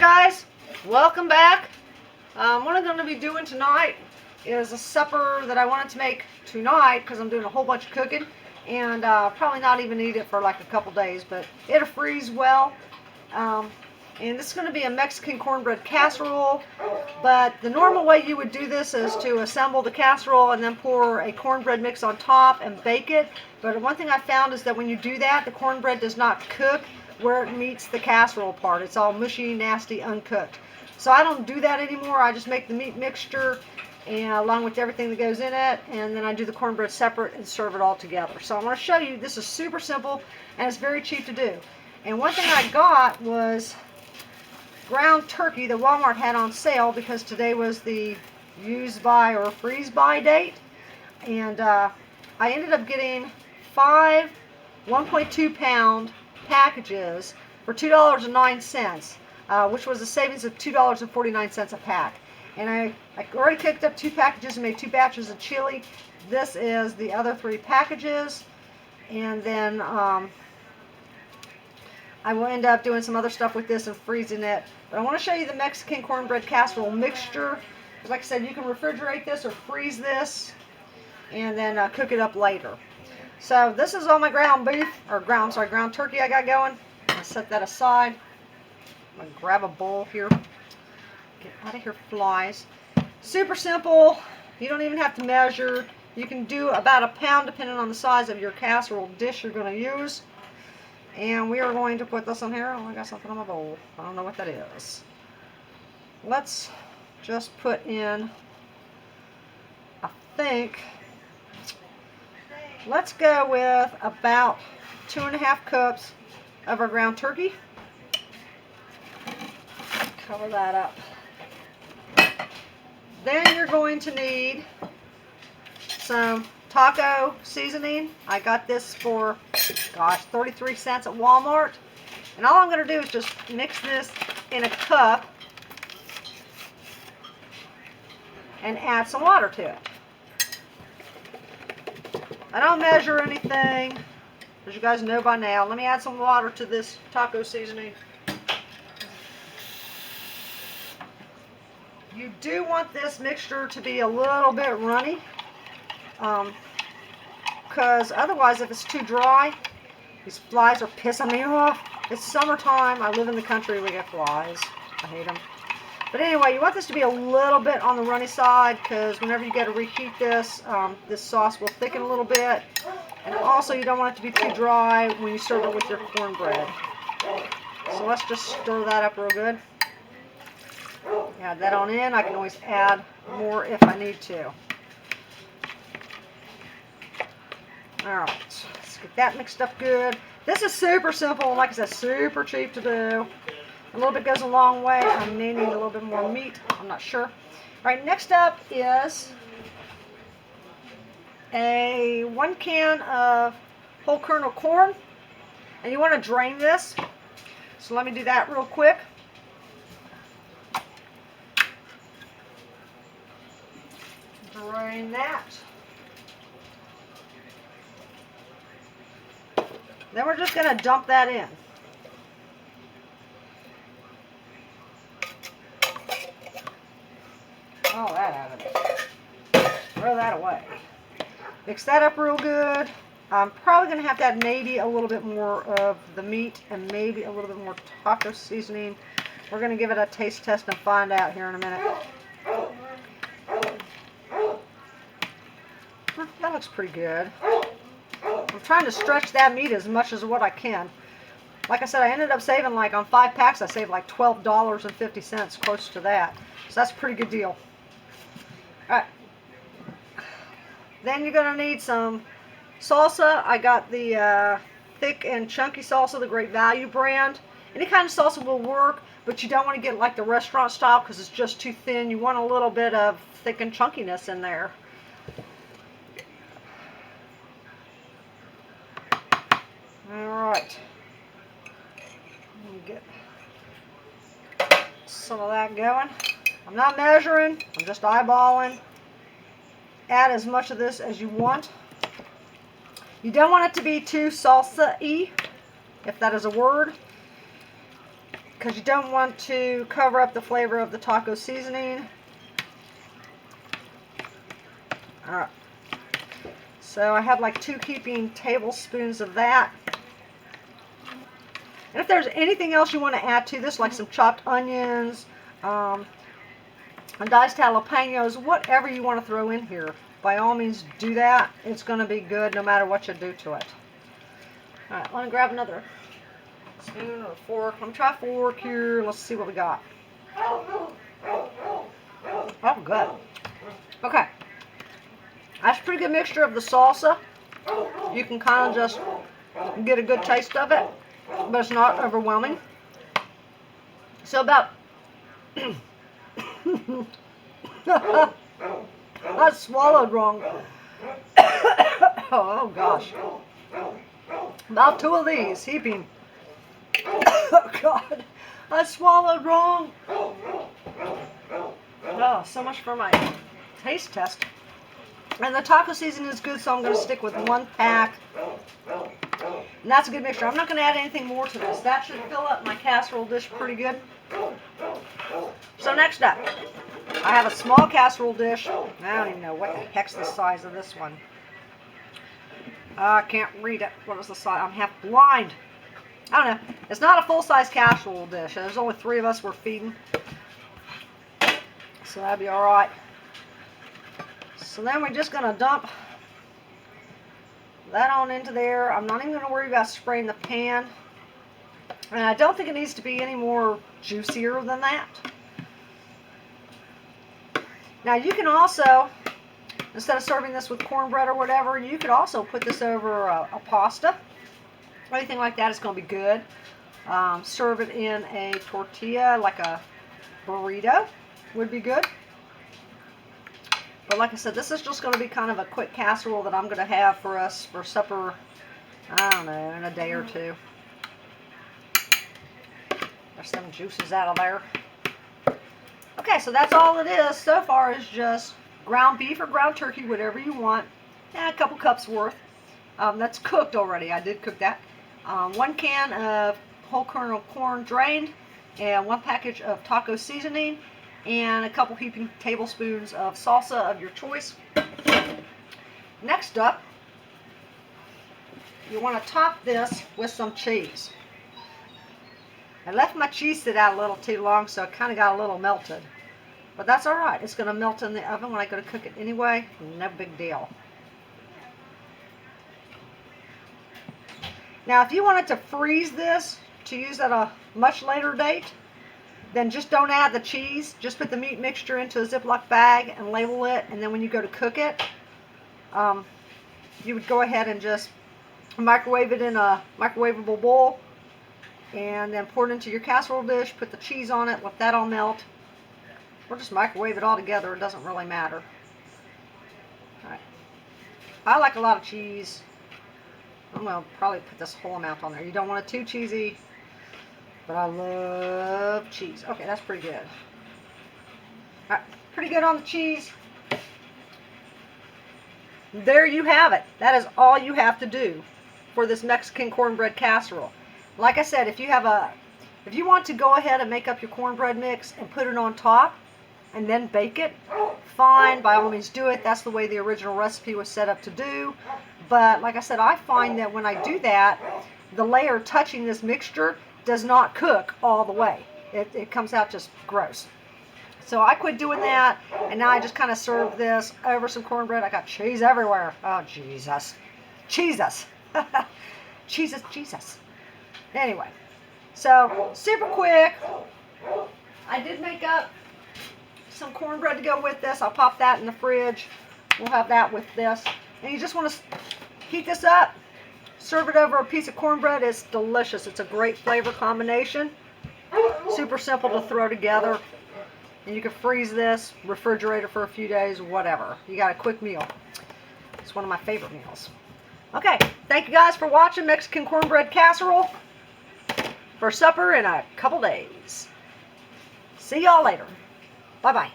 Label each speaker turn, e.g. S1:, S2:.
S1: guys, welcome back. What I'm going to be doing tonight is a supper that I wanted to make tonight because I'm doing a whole bunch of cooking and probably not even eat it for like a couple days, but it'll freeze well. And this is going to be a Mexican cornbread casserole, but the normal way you would do this is to assemble the casserole and then pour a cornbread mix on top and bake it. But one thing I found is that when you do that, the cornbread does not cook where it meets the casserole part. It's all mushy, nasty, uncooked. So I don't do that anymore. I just make the meat mixture and along with everything that goes in it, and then I do the cornbread separate and serve it all together. So I want to show you, this is super simple and it's very cheap to do. And one thing I got was ground turkey that Walmart had on sale because today was the use by or freeze by date. And I ended up getting 5 1.2 pound packages for $2.09, which was a savings of $2.49 a pack. And I already picked up 2 packages and made 2 batches of chili. This is the other 3 packages, and then I will end up doing some other stuff with this and freezing it. But I want to show you the Mexican cornbread casserole mixture. Like I said, you can refrigerate this or freeze this and then cook it up later. So this is all my ground beef, or ground turkey I got going. I'll set that aside. I'm going to grab a bowl here. Get out of here, flies. Super simple. You don't even have to measure. You can do about a pound depending on the size of your casserole dish you're going to use. And we are going to put this on here. Oh, I got something on my bowl. I don't know what that is. Let's just put in, I think, let's go with about 2.5 cups of our ground turkey. Cover that up. Then you're going to need some taco seasoning. I got this for, gosh, 33 cents at Walmart. And all I'm going to do is just mix this in a cup and add some water to it. I don't measure anything, as you guys know by now. Let me add some water to this taco seasoning. You do want this mixture to be a little bit runny, because otherwise if it's too dry, these flies are pissing me off. It's summertime. I live in the country. We get flies. I hate them. But anyway, you want this to be a little bit on the runny side, because whenever you got to reheat this, this sauce will thicken a little bit. And also you don't want it to be too dry when you serve it with your cornbread. So let's just stir that up real good. Add that on in. I can always add more if I need to. Alright, let's get that mixed up good. This is super simple, and like I said, super cheap to do. A little bit goes a long way. I may need a little bit more meat. I'm not sure. Alright, next up is a 1 can of whole kernel corn. And you want to drain this. So let me do that real quick. Drain that. Then we're just going to dump that in. Oh, that out of it. Throw that away. Mix that up real good. I'm probably going to have to add maybe a little bit more of the meat and maybe a little bit more taco seasoning. We're going to give it a taste test and find out here in a minute. That looks pretty good. I'm trying to stretch that meat as much as what I can. Like I said, I ended up saving, like on 5 packs, I saved like $12.50, close to that. So that's a pretty good deal. Alright. Then you're going to need some salsa. I got the thick and chunky salsa, the Great Value brand. Any kind of salsa will work, but you don't want to get like the restaurant style because it's just too thin. You want a little bit of thick and chunkiness in there. Alright. Let me get some of that going. I'm not measuring, I'm just eyeballing. Add as much of this as you want. You don't want it to be too salsa-y, if that is a word. because you don't want to cover up the flavor of the taco seasoning. Alright. So I have like 2 heaping tablespoons of that. And if there's anything else you want to add to this, like some chopped onions, diced jalapenos, whatever you want to throw in here, by all means do that. It's going to be good no matter what you do to it. Alright, let me grab another spoon or fork. I'm going to try a fork here. Let's see what we got. Oh, good. Okay. That's a pretty good mixture of the salsa. You can kind of just get a good taste of it, but it's not overwhelming. So about... I swallowed wrong. Oh, gosh. About 2 of these, heaping. Oh, God. I swallowed wrong. Oh, so much for my taste test. And the taco seasoning is good, so I'm going to stick with 1 pack. And that's a good mixture. I'm not going to add anything more to this. That should fill up my casserole dish pretty good. So next up, I have a small casserole dish. I don't even know what the heck's the size of this one. I can't read it. What is the size? I'm half blind. I don't know. It's not a full-size casserole dish. There's only 3 of us we're feeding. So that'd be alright. So then we're just going to dump that on into there. I'm not even going to worry about spraying the pan. And I don't think it needs to be any more juicier than that. Now you can also, instead of serving this with cornbread or whatever, you could also put this over a pasta. Anything like that is going to be good. Serve it in a tortilla, like a burrito would be good. But like I said, this is just going to be kind of a quick casserole that I'm going to have for us for supper, I don't know, in a day or 2. There's some juices out of there. Okay, so that's all it is so far, is just ground beef or ground turkey, whatever you want. A couple cups worth. That's cooked already. I did cook that. 1 can of whole kernel corn drained, and 1 package of taco seasoning, and a couple heaping tablespoons of salsa of your choice. Next up, you want to top this with some cheese. I left my cheese sit out a little too long, so it kind of got a little melted. But that's alright. It's going to melt in the oven when I go to cook it anyway. No big deal. Now, if you wanted to freeze this to use at a much later date, then just don't add the cheese. Just put the meat mixture into a Ziploc bag and label it. And then when you go to cook it, you would go ahead and just microwave it in a microwavable bowl. And then pour it into your casserole dish. Put the cheese on it. Let that all melt. Or just microwave it all together. It doesn't really matter. Alright. I like a lot of cheese. I'm going to probably put this whole amount on there. You don't want it too cheesy. But I love cheese. Okay, that's pretty good. Alright, pretty good on the cheese. There you have it. That is all you have to do for this Mexican cornbread casserole. Like I said, if you want to go ahead and make up your cornbread mix and put it on top and then bake it, fine, by all means do it. That's the way the original recipe was set up to do. But like I said, I find that when I do that, the layer touching this mixture does not cook all the way. It comes out just gross. So I quit doing that, and now I just kind of serve this over some cornbread. I got cheese everywhere. Oh, Jesus. Jesus. Jesus. Anyway, so super quick. I did make up some cornbread to go with this. I'll pop that in the fridge. We'll have that with this. And you just want to heat this up. Serve it over a piece of cornbread. It's delicious. It's a great flavor combination. Super simple to throw together. And you can freeze this, refrigerate it for a few days, whatever. You got a quick meal. It's one of my favorite meals. Okay, thank you guys for watching Mexican Cornbread Casserole for supper in a couple days. See y'all later. Bye-bye.